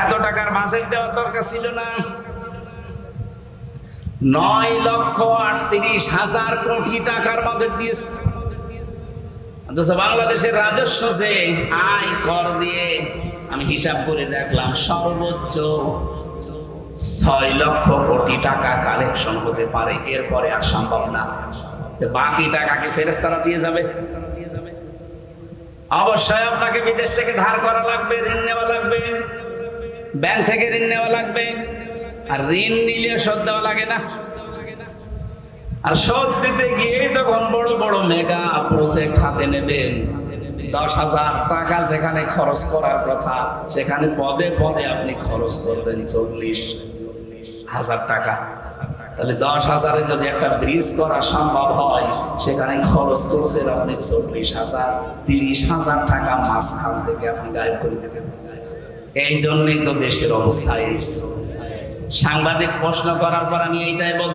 এত টাকার বাজেট দেওয়ার দরকার ছিল না। 9,38,000 কোটি টাকার বাজেট দিয়েছে। অথচ বাংলাদেশের রাজস্ব যে আয় কর দিয়ে আমি হিসাব করে দেখলাম সর্বোচ্চ 6 লক্ষ কোটি টাকা কালেকশন হতে পারে, এরপরে আর সম্ভব না। বাকি টাকাকে ফেরেশতারা দিয়ে যাবে। অবশ্যই আপনাকে বিদেশ থেকে ধার করা লাগবে, ঋণ নেওয়া লাগবে, ব্যাংক থেকে ঋণ নেওয়া লাগবে। আর ঋণ নিলে শোধ দেওয়া লাগে না। আর শোধ দিতে গিয়ে তখন বড় বড় মেগা প্রজেক্ট হাতে নেবেন। 10,000 টাকা যেখানে খরচ করার কথা, সেখানে পদে পদে আপনি খরচ করবেন 40,000 টাকা। তাহলে 10,000-এ যদি একটা ব্রিজ করা সম্ভব হয়, সেখানে খরচ করছেন আপনি 40,000। 30,000 টাকা মাঝখান থেকে আপনি গায়েব করে দেবেন। এই জন্যই তো দেশের অবস্থা এই। সাংবাদিক প্রশ্ন করার পর আমি এইটাই বলছি।